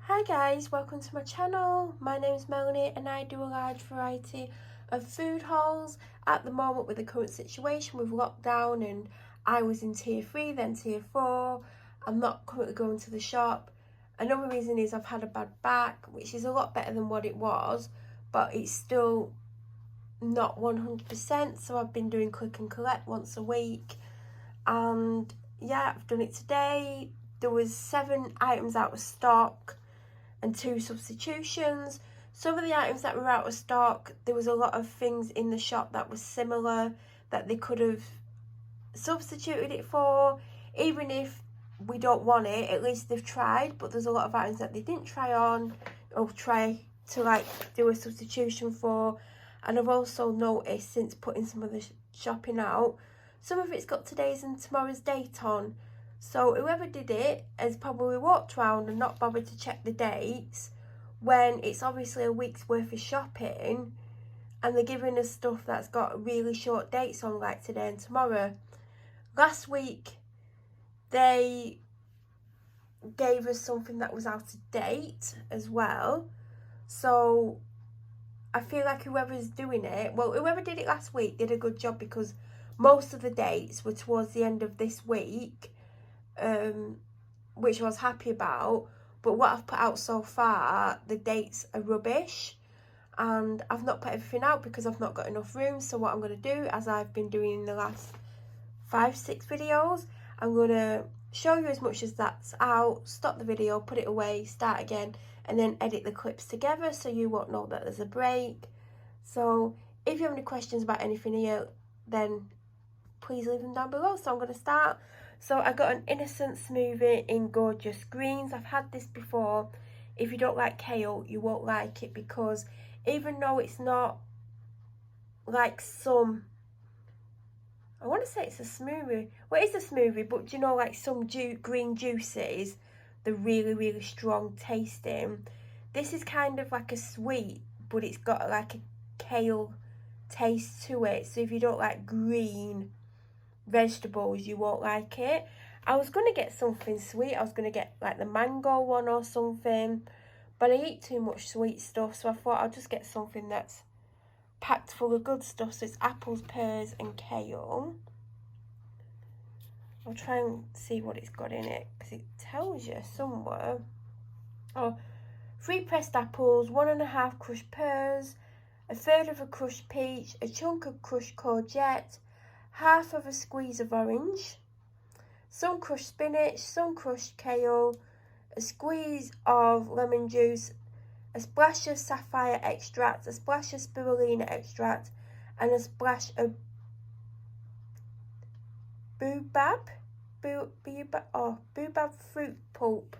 Hi guys, welcome to my channel. My name is Melanie and I do a large variety of food hauls. At the moment, with the current situation with lockdown, and I was in tier 3 then tier 4, I'm not currently going to the shop. Another reason is I've had a bad back, which is a lot better than what it was, but it's still not 100%, so I've been doing click and collect once a week, and yeah, I've done it today. There was 7 items out of stock and 2 substitutions. Some of the items that were out of stock, there was a lot of things in the shop that was similar that they could have substituted it for. Even if we don't want it, at least they've tried. But there's a lot of items that they didn't try on or try to do a substitution for. And I've also noticed, since putting some of the shopping out, some of it's got today's and tomorrow's date on. So whoever did it has probably walked around and not bothered to check the dates when it's obviously a week's worth of shopping, and they're giving us stuff that's got really short dates on, like today and tomorrow. Last week they gave us something that was out of date as well. So I feel like whoever's doing it, well, whoever did it last week did a good job, because most of the dates were towards the end of this week, which I was happy about. But what I've put out so far, the dates are rubbish, and I've not put everything out because I've not got enough room. So what I'm going to do, as I've been doing in the last 5-6 videos, I'm going to show you as much as that's out, stop the video, put it away, start again, and then edit the clips together so you won't know that there's a break. So if you have any questions about anything here, then please leave them down below. So I'm going to start. So I got an innocent smoothie in gorgeous greens. I've had this before. If you don't like kale, you won't like it, because even though it's not like some, I want to say it's a smoothie. Well, it's a smoothie, but you know, like some green juices, they're really, really strong tasting. This is kind of like a sweet, but it's got like a kale taste to it. So if you don't like green vegetables, you won't like it. I was going to get something sweet. I was going to get like the mango one or something, but I eat too much sweet stuff, so I thought I'll just get something that's packed full of good stuff. So it's apples, pears and kale. I'll try and see what it's got in it, because it tells you somewhere. Oh, 3 pressed apples, 1.5 crushed pears, 1/3 of a crushed peach, a chunk of crushed courgette, 1/2 of a squeeze of orange, some crushed spinach, some crushed kale, a squeeze of lemon juice, a splash of sapphire extract, a splash of spirulina extract, and a splash of boobab fruit pulp.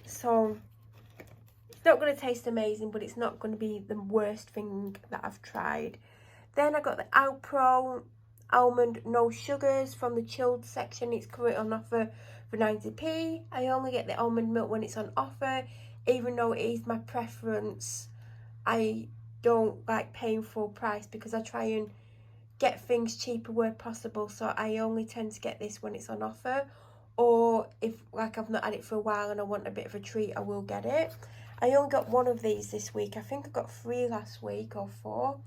So it's not going to taste amazing, but it's not going to be the worst thing that I've tried. Then I got the Alpro almond no sugars from the chilled section. It's currently on offer for 90p. I only get the almond milk when it's on offer, even though it is my preference. I don't like paying full price, because I try and get things cheaper where possible. So I only tend to get this when it's on offer, or if like I've not had it for a while and I want a bit of a treat, I will get it. I only got 1 of these this week. I think I got 3 last week or 4,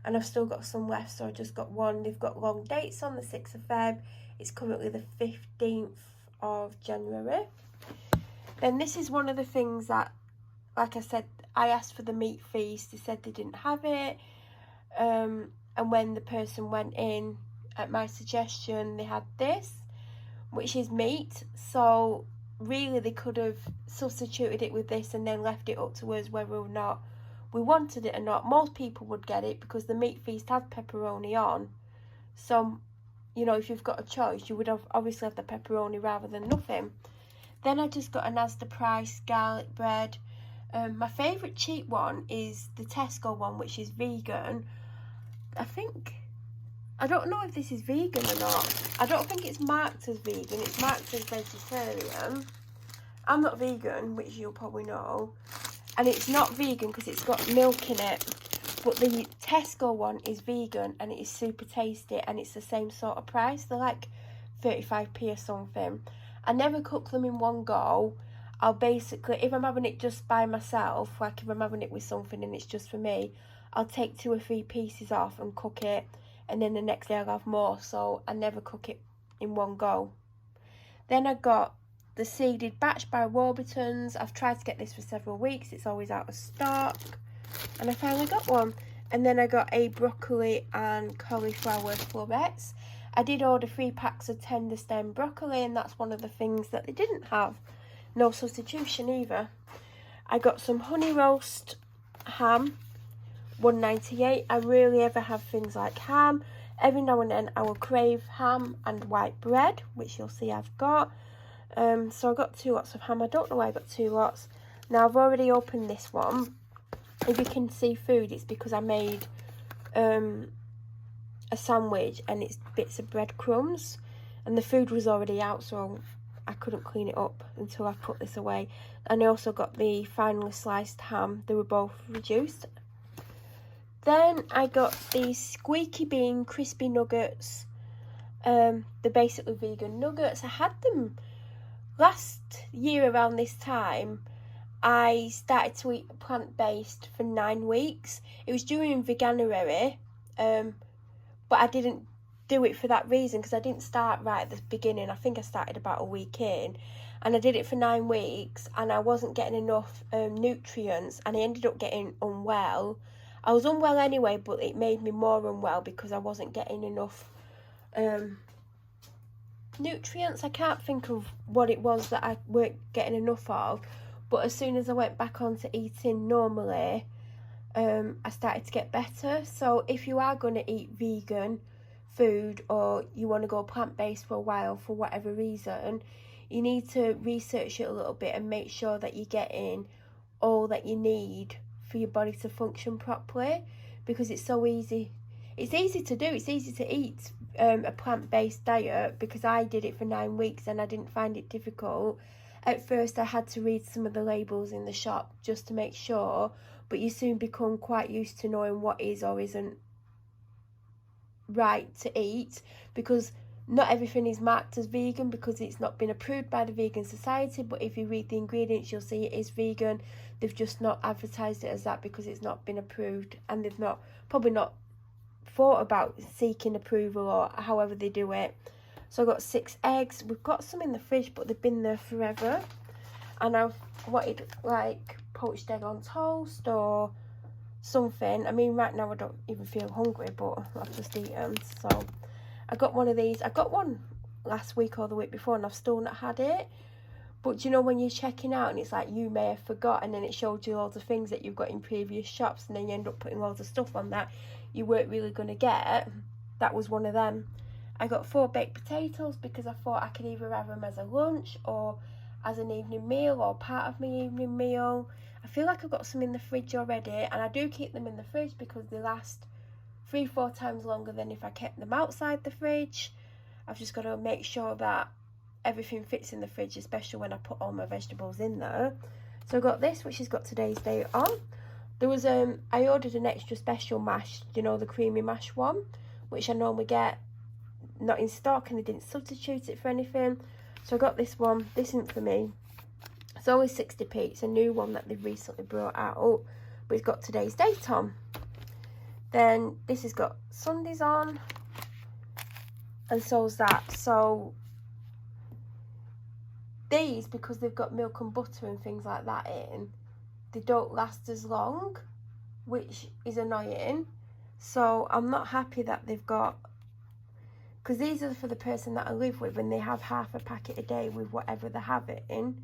and I've still got some left, so I just got 1. They've got long dates on, the 6th of Feb. It's currently the 15th of January. Then this is one of the things that, like I said, I asked for the meat feast. They said they didn't have it. And when the person went in at my suggestion, they had this, which is meat. So really they could have substituted it with this and then left it up to us whether or not we wanted it or not. Most people would get it because the meat feast had pepperoni on. So, you know, if you've got a choice, you would have obviously have the pepperoni rather than nothing. Then I just got an Asda price garlic bread. My favourite cheap one is the Tesco one, which is vegan. I don't know if this is vegan or not. I don't think it's marked as vegan. It's marked as vegetarian. I'm not vegan, which you'll probably know. And it's not vegan because it's got milk in it. But the Tesco one is vegan and it is super tasty, and it's the same sort of price. They're like 35p or something. I never cook them in one go. I'll basically, if I'm having it just by myself, like if I'm having it with something and it's just for me, I'll take 2 or 3 pieces off and cook it, and then the next day I'll have more, so I never cook it in one go. Then I got the seeded batch by Warburton's. I've tried to get this for several weeks, it's always out of stock, and I finally got one. And then I got a broccoli and cauliflower florets. I did order 3 packs of tender stem broccoli, and that's one of the things that they didn't have. No substitution either. I got some honey roast ham, $1.98. I rarely ever have things like ham. Every now and then I will crave ham and white bread, which you'll see I've got. So I got 2 lots of ham. I don't know why I got 2 lots. Now I've already opened this one. If you can see food, it's because I made a sandwich and it's bits of breadcrumbs, and the food was already out, so I couldn't clean it up until I put this away. And I also got the finely sliced ham. They were both reduced. Then I got these Squeaky bean crispy nuggets. They're basically vegan nuggets. I had them last year around this time. I started to eat plant-based for 9 weeks. It was during Veganuary, but I didn't do it for that reason, because I didn't start right at the beginning. I think I started about a week in, and I did it for 9 weeks, and I wasn't getting enough nutrients, and I ended up getting unwell. I was unwell anyway, but it made me more unwell because I wasn't getting enough nutrients. I can't think of what it was that I weren't getting enough of. But as soon as I went back on to eating normally, I started to get better. So if you are going to eat vegan food, or you want to go plant-based for a while for whatever reason, you need to research it a little bit and make sure that you're getting all that you need for your body to function properly, because it's so easy. It's easy to do. It's easy to eat a plant-based diet, because I did it for 9 weeks and I didn't find it difficult. At first I had to read some of the labels in the shop just to make sure, but you soon become quite used to knowing what is or isn't right to eat, because not everything is marked as vegan because it's not been approved by the Vegan Society. But if you read the ingredients, you'll see it is vegan. They've just not advertised it as that because it's not been approved, and they've probably not thought about seeking approval or however they do it. So I got 6 eggs. We've got some in the fridge, but they've been there forever. And I've wanted like poached egg on toast or something. I mean, right now I don't even feel hungry, but I've just eaten. So I got one of these. I got one last week or the week before, and I've still not had it. But you know, when you're checking out and it's like you may have forgot, and then it showed you loads of things that you've got in previous shops, and then you end up putting loads of stuff on that you weren't really going to get. That was one of them. I got 4 baked potatoes because I thought I could either have them as a lunch or as an evening meal or part of my evening meal. I feel like I've got some in the fridge already, and I do keep them in the fridge because they last 3-4 times longer than if I kept them outside the fridge. I've just got to make sure that everything fits in the fridge, especially when I put all my vegetables in there. So I got this, which has got today's date on. There was I ordered an extra special mash, you know, the creamy mash one, which I normally get not in stock, and they didn't substitute it for anything. So I got this one. This isn't for me. It's only 60p. It's a new one that they've recently brought out, but it's got today's date on. Then this has got Sundays on, and so's that. So these, because they've got milk and butter and things like that in, they don't last as long, which is annoying. So I'm not happy that they've got, because these are for the person that I live with, and they have half a packet a day with whatever they're having.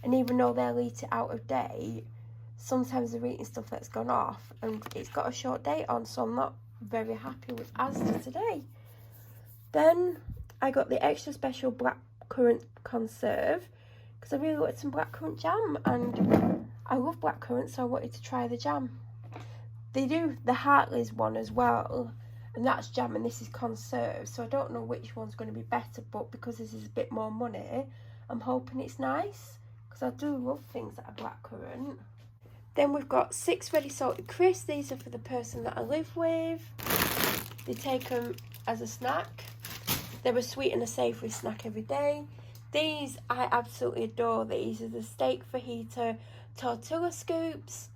And even though they'll eat it out of date, sometimes they're eating stuff that's gone off and it's got a short date on, so I'm not very happy with Asda today. Then I got the extra special Blackcurrant Conserve because I really wanted some Blackcurrant jam, and I love blackcurrant, so I wanted to try the jam. They do the Hartley's one as well, and that's jam and this is Conserve, so I don't know which one's going to be better, but because this is a bit more money, I'm hoping it's nice, because I do love things that are blackcurrant. Then we've got 6 ready salted crisps. These are for the person that I live with. They take them as a snack. They're a sweet and a savoury snack every day. These, I absolutely adore these. Are the steak fajita tortilla scoops.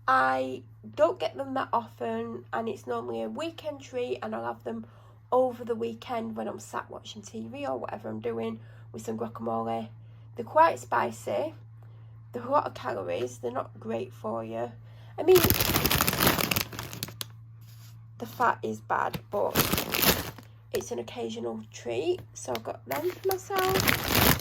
I don't get them that often, and it's normally a weekend treat, and I'll have them over the weekend when I'm sat watching TV or whatever I'm doing with some guacamole. They're quite spicy. They're a lot of calories. They're not great for you. I mean, the fat is bad, but it's an occasional treat, so I got them for myself.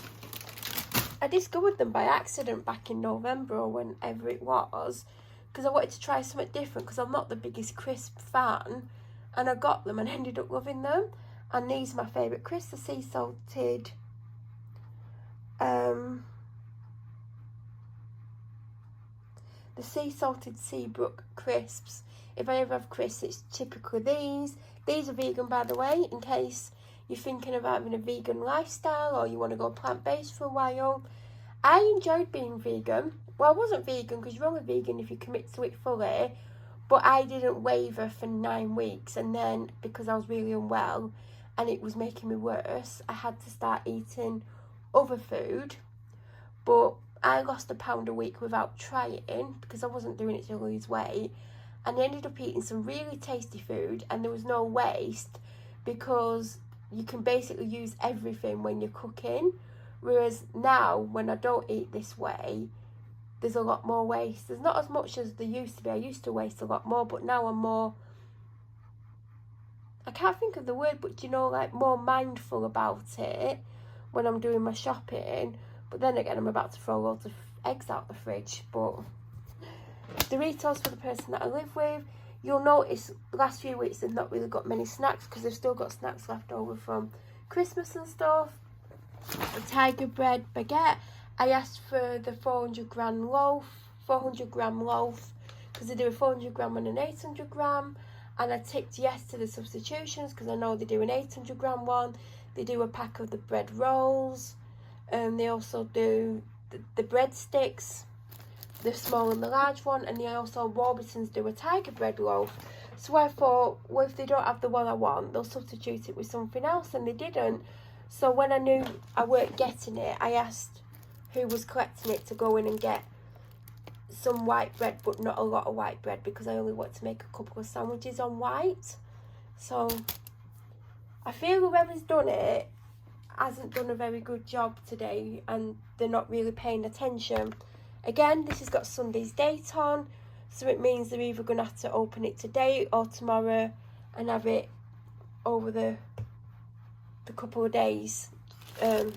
I discovered them by accident back in November or whenever it was, because I wanted to try something different, because I'm not the biggest crisp fan, and I got them and ended up loving them. And these are my favourite crisps, the sea salted Seabrook crisps. If I ever have crisps, it's typically these. These are vegan, by the way, in case you're thinking of having a vegan lifestyle or you want to go plant-based for a while. I enjoyed being vegan. Well, I wasn't vegan because you're only vegan if you commit to it fully, but I didn't waver for 9 weeks, and then because I was really unwell and it was making me worse, I had to start eating other food. But I lost £1 a week without trying, because I wasn't doing it to lose weight, and I ended up eating some really tasty food, and there was no waste, because you can basically use everything when you're cooking. Whereas now, when I don't eat this way, there's a lot more waste. There's not as much as there used to be. I used to waste a lot more, but now I'm more, I can't think of the word, but you know, like more mindful about it when I'm doing my shopping. But then again, I'm about to throw loads of eggs out the fridge. But Doritos for the person that I live with. You'll notice the last few weeks they've not really got many snacks, because they've still got snacks left over from Christmas and stuff. The Tiger Bread Baguette. I asked for the 400 gram loaf, because they do a 400 gram and an 800 gram. And I ticked yes to the substitutions, because I know they do an 800 gram one. They do a pack of the bread rolls. They also do the breadsticks, the small and the large one, and they also, Warburton's do a tiger bread loaf. So I thought, well, if they don't have the one I want, they'll substitute it with something else, and they didn't. So when I knew I weren't getting it, I asked who was collecting it to go in and get some white bread, but not a lot of white bread, because I only want to make a couple of sandwiches on white. So I feel whoever's done it hasn't done a very good job today, and they're not really paying attention. Again, this has got Sunday's date on, so it means they're either going to have to open it today or tomorrow and have it over the couple of days. And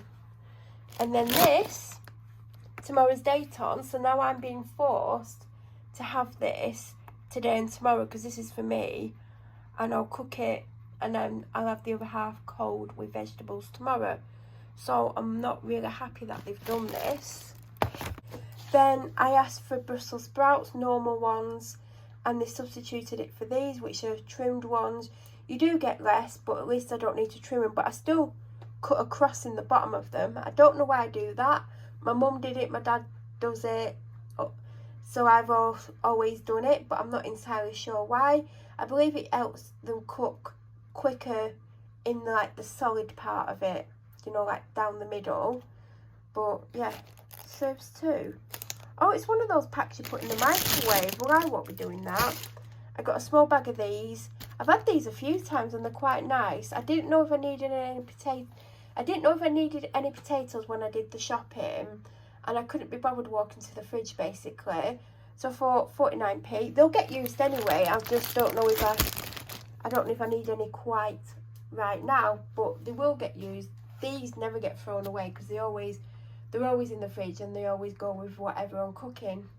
then this, tomorrow's date on, so now I'm being forced to have this today and tomorrow, because this is for me, and I'll cook it, and then I'll have the other half cold with vegetables tomorrow. So I'm not really happy that they've done this. Then I asked for Brussels sprouts, normal ones, and they substituted it for these, which are trimmed ones. You do get less, but at least I don't need to trim them, but I still cut a cross in the bottom of them. I don't know why I do that. My mum did it, my dad does it, so I've always done it, but I'm not entirely sure why. I believe it helps them cook quicker in like the solid part of it, you know, like down the middle. But yeah, serves two. Oh, it's one of those packs you put in the microwave. Well, I won't be doing that. I got a small bag of these. I've had these a few times and they're quite nice. I didn't know if I needed any potatoes when I did the shopping, and I couldn't be bothered walking to the fridge basically. So I thought 49p. They'll get used anyway. I just don't know if I don't know if I need any quite right now, but they will get used. These never get thrown away, because they're always in the fridge, and they always go with whatever I'm cooking.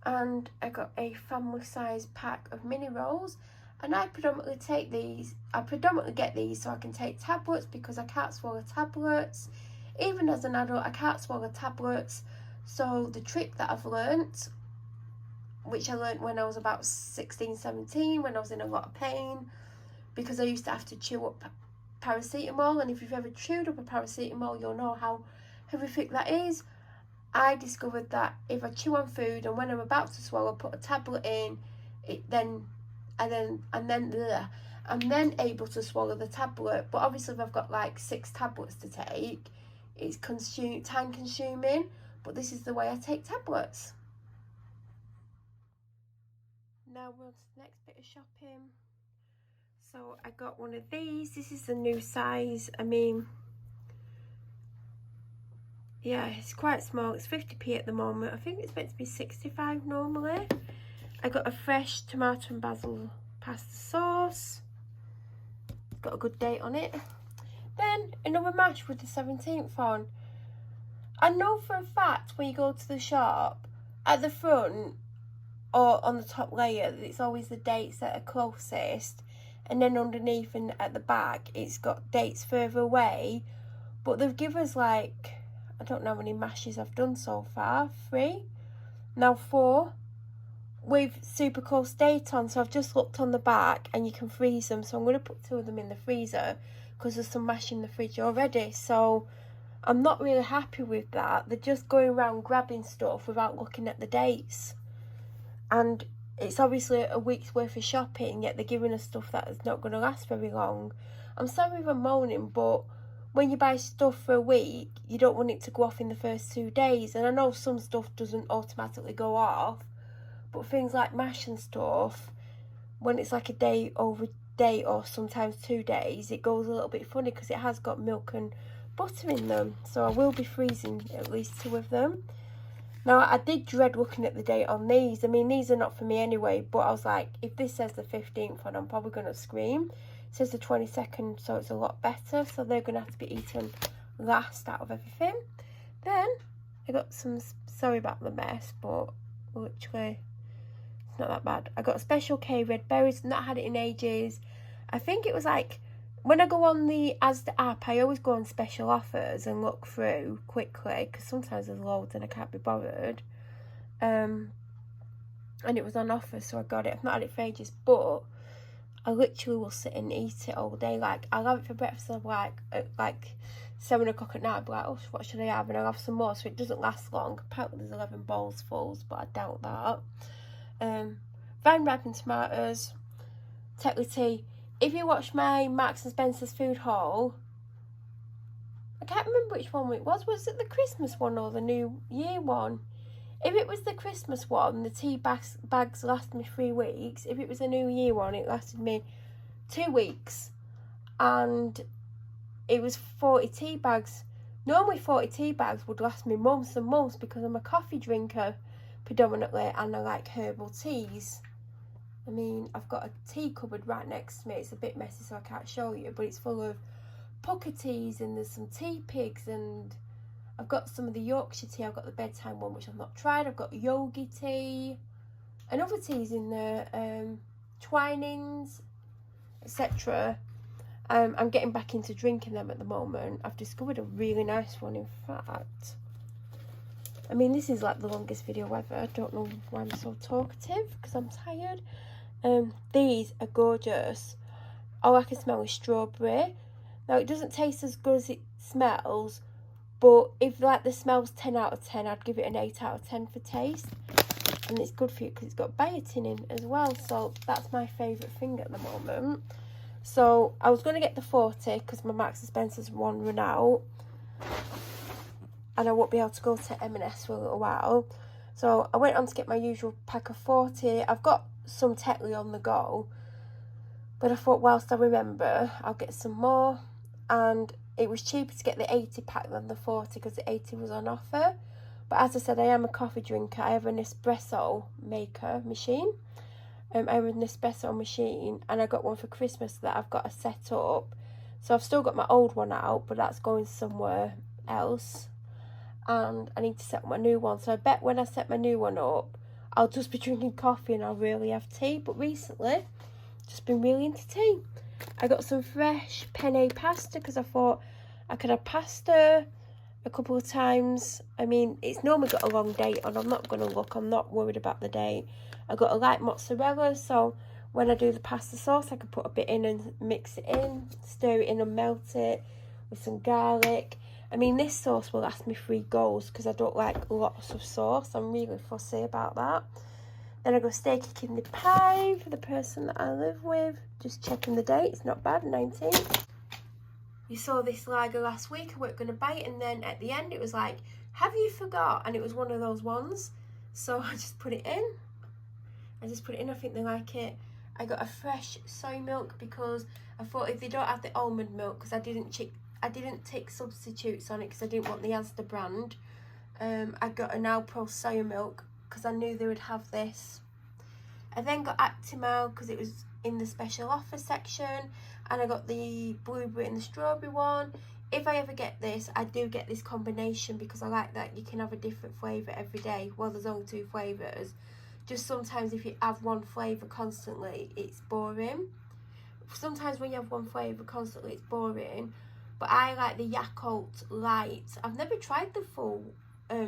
And I got a family size pack of mini rolls, and I predominantly get these so I can take tablets, because I can't swallow tablets. Even as an adult, I can't swallow tablets. So the trick that I've learnt, which I learnt when I was about 16, 17, when I was in a lot of pain, because I used to have to chew up paracetamol, and if you've ever chewed up a paracetamol, you'll know how horrific that is. I discovered that if I chew on food, and when I'm about to swallow, put a tablet in, I'm then able to swallow the tablet. But obviously if I've got like 6 tablets to take, it's time consuming, but this is the way I take tablets. Now we're on to the next bit of shopping. So I got one of these. This is the new size. I mean, yeah, it's quite small. It's 50p at the moment. I think it's meant to be 65 normally. I got a fresh tomato and basil pasta sauce. It's got a good date on it. Then another mash with the 17th on. I know for a fact when you go to the shop, at the front or on the top layer, it's always the dates that are closest. And then underneath and at the back, it's got dates further away. But they've given us like, I don't know how many mashes I've done so far. 3, now 4, with super close date on. So I've just looked on the back and you can freeze them. So I'm going to put 2 of them in the freezer because there's some mash in the fridge already. So I'm not really happy with that. They're just going around grabbing stuff without looking at the dates. And it's obviously a week's worth of shopping, yet they're giving us stuff that is not going to last very long. I'm sorry if I'm moaning, but when you buy stuff for a week, you don't want it to go off in the first 2 days. And I know some stuff doesn't automatically go off, but things like mash and stuff, when it's like a day over day or sometimes 2 days, it goes a little bit funny because it has got milk and butter in them. So I will be freezing at least 2 of them. Now, I did dread looking at the date on these. I mean, these are not for me anyway, but I was like, if this says the 15th on, I'm probably going to scream. It says the 22nd, so it's a lot better. So they're going to have to be eaten last out of everything. Then, I got some, sorry about the mess, but literally, it's not that bad. I got a Special K red berries, not had it in ages. I think it was like, when I go on the Asda app, I always go on special offers and look through quickly because sometimes there's loads and I can't be bothered. And it was on offer, so I got it. I've not had it for ages, but I literally will sit and eat it all day. Like, I'll have it for breakfast at like 7 o'clock at night. I'll be like, oh, what should I have? And I'll have some more, so it doesn't last long. Apparently there's 11 bowls full, but I doubt that. Vine ripened tomatoes, Tetley tea. If you watch my Marks and Spencer's food haul, I can't remember which one it was. Was it the Christmas one or the New Year one? If it was the Christmas one, the tea bags lasted me 3 weeks. If it was the New Year one, it lasted me 2 weeks. And it was 40 tea bags. Normally 40 tea bags would last me months and months because I'm a coffee drinker predominantly and I like herbal teas. I mean, I've got a tea cupboard right next to me. It's a bit messy, so I can't show you, but it's full of pucker teas and there's some tea pigs and I've got some of the Yorkshire tea. I've got the bedtime one, which I've not tried. I've got yogi tea and other teas in there, Twinings, etc. I'm getting back into drinking them at the moment. I've discovered a really nice one, in fact. I mean, this is like the longest video ever. I don't know why I'm so talkative, because I'm tired. These are gorgeous. All I can smell is strawberry. Now, it doesn't taste as good as it smells, but if like the smell's 10 out of 10, I'd give it an 8 out of 10 for taste. And it's good for you because it's got biotin in as well. So that's my favourite thing at the moment. So I was going to get the 40 because my Marks and Spencer's one run out. And I won't be able to go to M&S for a little while. So I went on to get my usual pack of 40. I've got some Tetley on the go. But I thought whilst I remember, I'll get some more. And it was cheaper to get the 80 pack than the 40 because the 80 was on offer. But as I said, I am a coffee drinker. I have an espresso maker machine. I have an espresso machine and I got one for Christmas that I've got to set up. So I've still got my old one out, but that's going somewhere else. And I need to set my new one. So I bet when I set my new one up, I'll just be drinking coffee and I'll really have tea. But recently, just been really into tea. I got some fresh penne pasta because I thought I could have pasta a couple of times. I mean, it's normally got a long date on. I'm not going to look. I'm not worried about the date. I got a light mozzarella, so when I do the pasta sauce, I can put a bit in and mix it in, stir it in and melt it with some garlic. I mean, this sauce will last me 3 goes because I don't like lots of sauce. I'm really fussy about that. Then I got steak kidney pie for the person that I live with. Just checking the date. It's not bad, 19th. you saw this lager last week, I weren't going to buy it, and then at the end it was like, have you forgot? And it was one of those ones, so I just put it in. I think they like it. I got a fresh soy milk because I thought if they don't have the almond milk, because I didn't take substitutes on it because I didn't want the Asda brand. I got an Alpro soy milk because I knew they would have this. I then got Actimel because it was in the special offer section, and I got the blueberry and the strawberry one. If I ever get this, I do get this combination because I like that you can have a different flavour every day. Well, there's only 2 flavours. Just sometimes if you have one flavour constantly, it's boring. Sometimes when you have one flavour constantly, it's boring. But I like the Yakult Light. I've never tried the full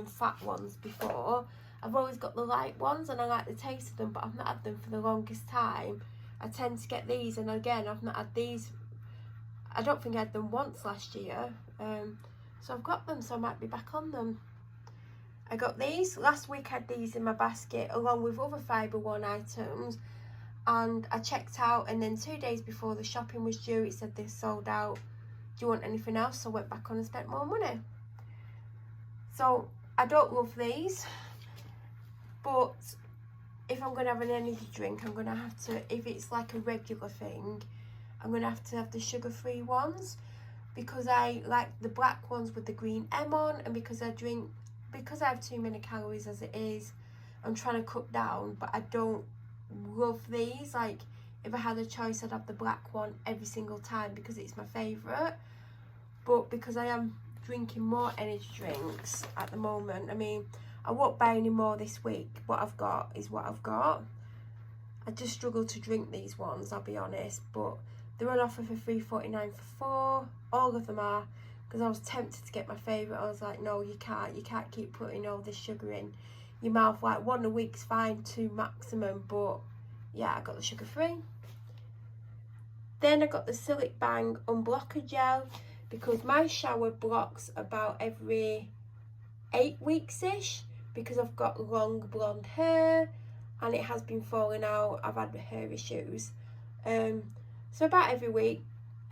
fat ones before. I've always got the light ones and I like the taste of them, but I've not had them for the longest time. I tend to get these, and again, I've not had these. I don't think I had them once last year. So I've got them, so I might be back on them. I got these. Last week I had these in my basket along with other Fibre One items. And I checked out, and then 2 days before the shopping was due, it said they sold out. Do you want anything else? So I went back on and spent more money. So I don't love these, but if I'm going to have an energy drink, I'm going to have to, if it's like a regular thing, I'm going to have the sugar-free ones, because I like the black ones with the green M on, and because I have too many calories as it is, I'm trying to cut down, but I don't love these. Like, if I had a choice, I'd have the black one every single time because it's my favourite. But because I am drinking more energy drinks at the moment, I mean, I won't buy any more this week. What I've got is what I've got. I just struggle to drink these ones, I'll be honest, but they're on offer for $3.49 for 4. All of them are, because I was tempted to get my favourite. I was like, no, you can't keep putting all this sugar in your mouth. Like, 1 a week's fine, 2 maximum, but yeah, I got the sugar free. Then I got the Silic Bang Unblocker gel, because my shower blocks about every 8 weeks-ish, because I've got long blonde hair and it has been falling out. I've had hair issues. So about every week,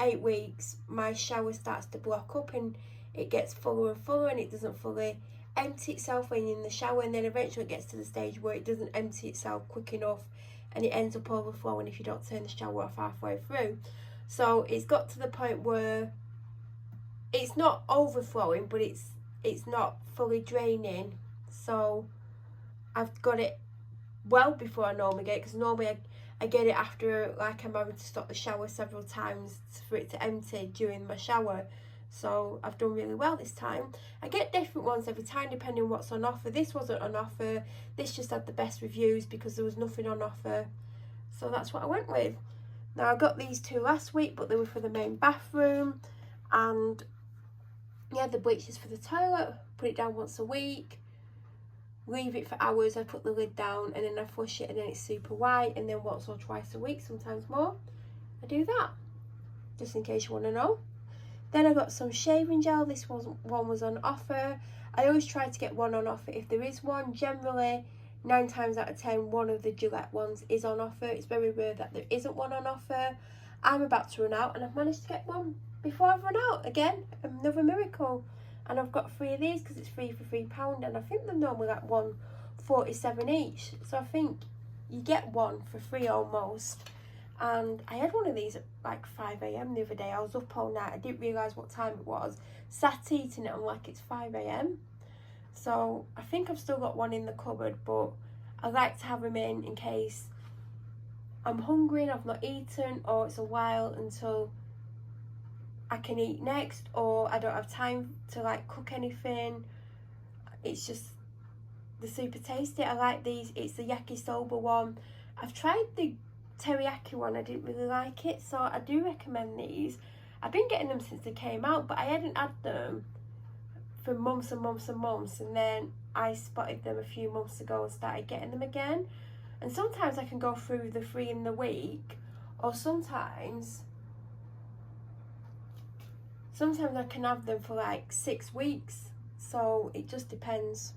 8 weeks, my shower starts to block up and it gets fuller and fuller, and it doesn't fully empty itself when you're in the shower, and then eventually it gets to the stage where it doesn't empty itself quick enough and it ends up overflowing if you don't turn the shower off halfway through. So it's got to the point where it's not overflowing, but it's not fully draining. So I've got it well before I normally get it, because normally I get it after, like, I'm having to stop the shower several times for it to empty during my shower. So I've done really well this time. I get different ones every time depending on what's on offer. This wasn't on offer. This just had the best reviews because there was nothing on offer. So that's what I went with. Now, I got these 2 last week, but they were for the main bathroom. And yeah, the bleach is for the toilet. Put it down once a week. Leave it for hours. I put the lid down and then I flush it, and then it's super white. And then once or twice a week, sometimes more, I do that. Just in case you want to know. Then I got some shaving gel. This one was on offer. I always try to get one on offer if there is one. Generally, 9 times out of 10, one of the Gillette ones is on offer. It's very rare that there isn't one on offer. I'm about to run out, and I've managed to get one before I've run out again. Another miracle. And I've got 3 of these because it's 3 for £3, and I think they're normally like $1.47 each. So I think you get one for free almost. And I had one of these at like 5 AM the other day. I was up all night. I didn't realise what time it was. Sat eating it. I'm like, it's 5 AM. So I think I've still got one in the cupboard, but I like to have them in case I'm hungry and I've not eaten, or it's a while until I can eat next, or I don't have time to like cook anything. It's just, they're super tasty. I like these. It's the yakisoba one. I've tried the teriyaki one. I didn't really like it, so I do recommend these. I've been getting them since they came out, but I hadn't had them for months and months and months, and then I spotted them a few months ago and started getting them again. And sometimes I can go through the 3 in the week, or sometimes I can have them for like 6 weeks, so it just depends.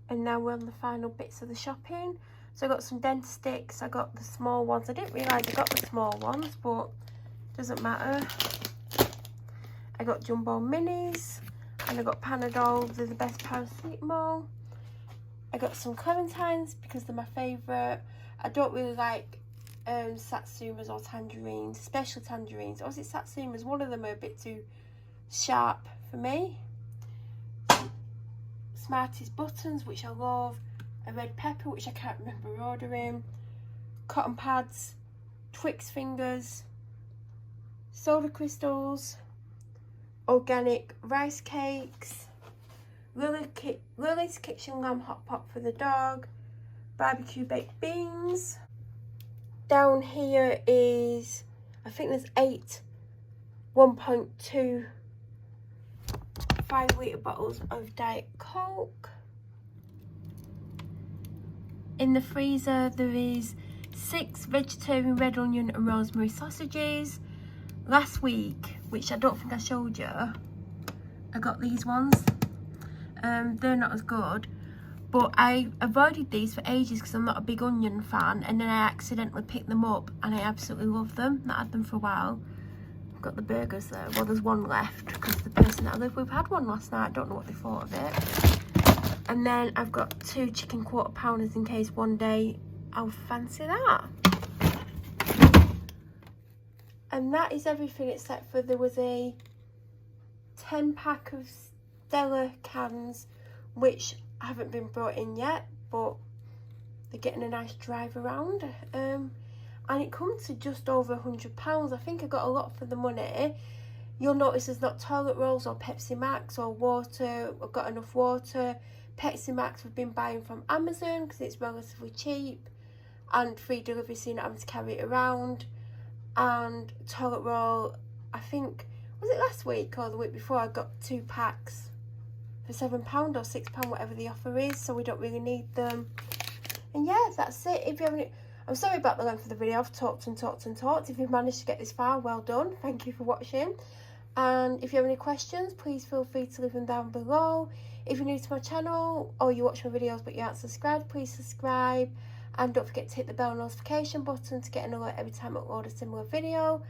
And now we're on the final bits of the shopping. So I got some dentist sticks. I got the small ones. I didn't realise I got the small ones, but doesn't matter. I got Jumbo Minis, and I got Panadol, they're the best paracetamol. I got some clementines because they're my favourite. I don't really like satsumas or tangerines, especially tangerines. Or is it satsumas? One of them are a bit too sharp for me. Smarties buttons, which I love. A red pepper, which I can't remember ordering. Cotton pads, Twix fingers, soda crystals, organic rice cakes, Lily's Kitchen Lamb Hot Pot for the dog, barbecue baked beans. Down here is, I think there's 8 1.2 5-litre bottles of Diet Coke. In the freezer there is 6 vegetarian red onion and rosemary sausages. Last week, which I don't think I showed you, I got these ones. They're not as good, but I avoided these for ages because I'm not a big onion fan, and then I accidentally picked them up and I absolutely love them. Not had them for a while. I've got the burgers there. Well, there's one left because the person that I live with had one last night. I don't know what they thought of it. And then I've got 2 chicken quarter pounders in case one day I'll fancy that. And that is everything except for there was a 10-pack of Stella cans which haven't been brought in yet, but they're getting a nice drive around. And it comes to just over £100. I think I got a lot for the money. You'll notice there's not toilet rolls or Pepsi Max or water. I've got enough water. Pepsi Max we've been buying from Amazon because it's relatively cheap and free delivery, so you're not having to carry it around. And toilet roll, I think, was it last week or the week before, I got 2 packs for £7 or £6, whatever the offer is, so we don't really need them. And yeah, that's it. If you have any, I'm sorry about the length of the video. I've talked and talked and talked. If you've managed to get this far, well done. Thank you for watching. And if you have any questions, please feel free to leave them down below. If you're new to my channel or you watch my videos but you aren't subscribed, please subscribe. And don't forget to hit the bell notification button to get an alert every time I upload a similar video.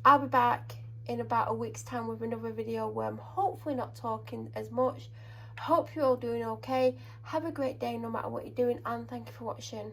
I'll be back in about a week's time with another video where I'm hopefully not talking as much. Hope you're all doing okay. Have a great day no matter what you're doing, and thank you for watching.